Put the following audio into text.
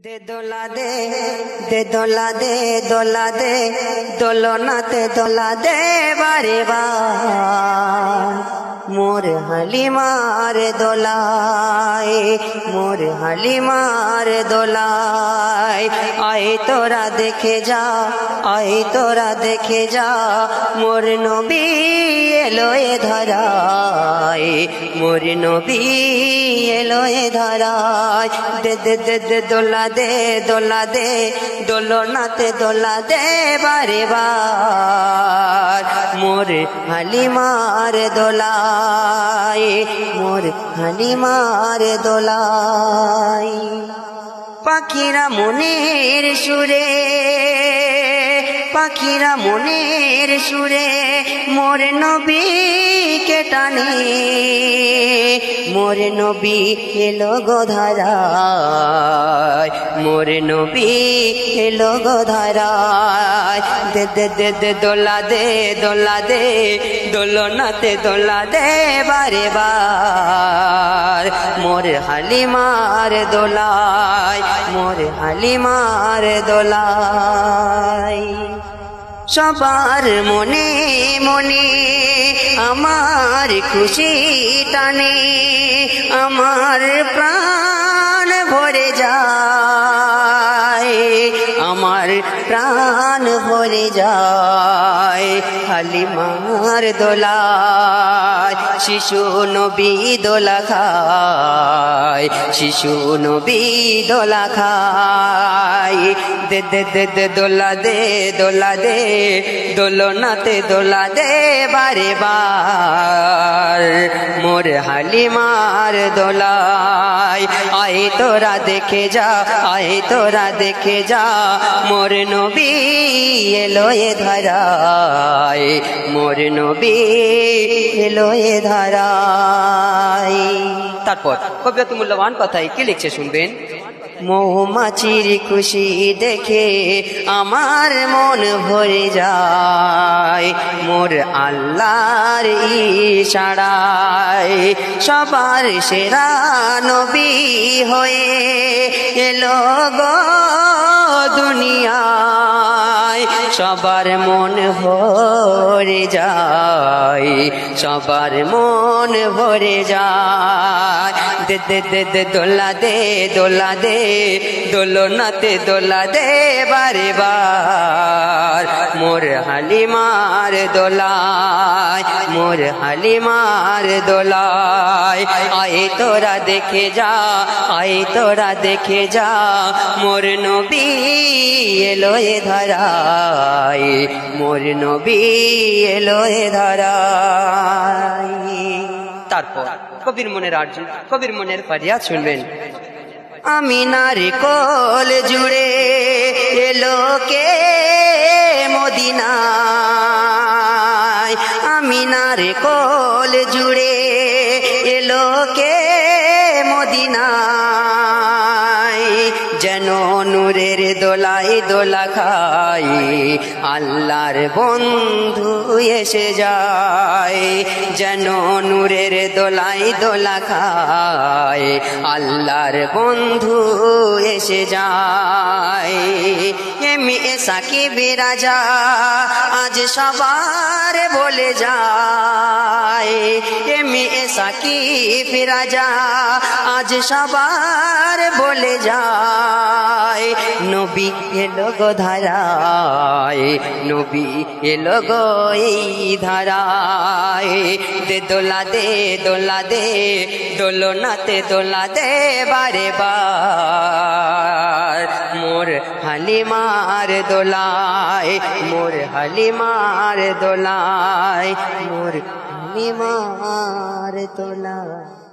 দে দোলা দে দে দোলা দে দোলা দে দোলনাতে দোলা দে বারে বার মোর হালিমার দোলায় মোর হালিমার দোলায় আয় তোরা দেখে যা আয় তোরা দেখে যা মোর নবী এলো এ ধরায় মোর নবী এলো এ ধরায় দে দে দে দে দোলা দে দোলনাতে দোলা দে বারে বার মোর হালিমার দোলায় মোর হালিমার দোলায় পাখিরা মনের সুরে পাখিরা মনের সুরে মোর নবীকে টানে মোর নবী এলো গো ধরায় মোর নবী এলো গো ধরায় দে দে দে দে দোলা দে দোলনাতে দোলা দে বারে বার মোর হালিমার দোলায় মোর হালিমার দোলায় সবার মনে মনে আমার খুশি টানে আমার প্রাণ ভরে যায় আমার প্রাণ ভরে যায় হালিমার দোলায় শিশু নবী দোলা খায় শিশু নবী দোলা খায় দে দে দে দে দোলা দে দোলনাতে দোলা দে বারে বার মোর হালিমার দোলায় আয় তোরা দেখে যা আয় তোরা দেখে যা মোর নবী এলো এ ধরায় মোর নবী এলো এ ধরায় তারপর কবিয়ত মূল্যবান কথাই কি লিখছে শুনবেন মৌমাছির খুশি দেখে আমার মন ভরে যায় মোর আল্লাহর ইশারায় সবার সেরা নবী হয়ে এলো গো দুনিয়ায় সবার মন ভরে যায় সবার মন ভরে যায় দে দে দে দে দোলা দে দোলনাতে দোলা দে বারে বার মোর হালিমার দোলায় মোর হালিমার দোলায় আয় তোরা দেখে যা আয় তোরা দেখে যা মোর নবী এলো এ ধরায় মোর নবী এলো এ ধরায় তারপর কবির মনের আরজু কবির মনের ফারিয়াদ শুনবেন আমিনার কোল জুড়ে এলো কে মদিনায় আমিনার কোল জুড়ে এলো কে মদিনায় যেন নূরের দোলায় দোলা খাই আল্লাহর বন্ধু এসে যায় যেন নূরের দোলায় দোলা খায় আল্লাহর বন্ধু এসে যায় এমি সাকিব রাজা আজ সবার বলে যায় এমি সাকিব রাজা আজ সবার বলে যায় নবী এলো গো ধারায় নবী এলো গো এই ধারায় দে দোলা দে দোলনাতে দোলা দে বারে বার মোর হালিমার দোলায় মোর হালিমার দোলায় মোর হালিমার দোলায়।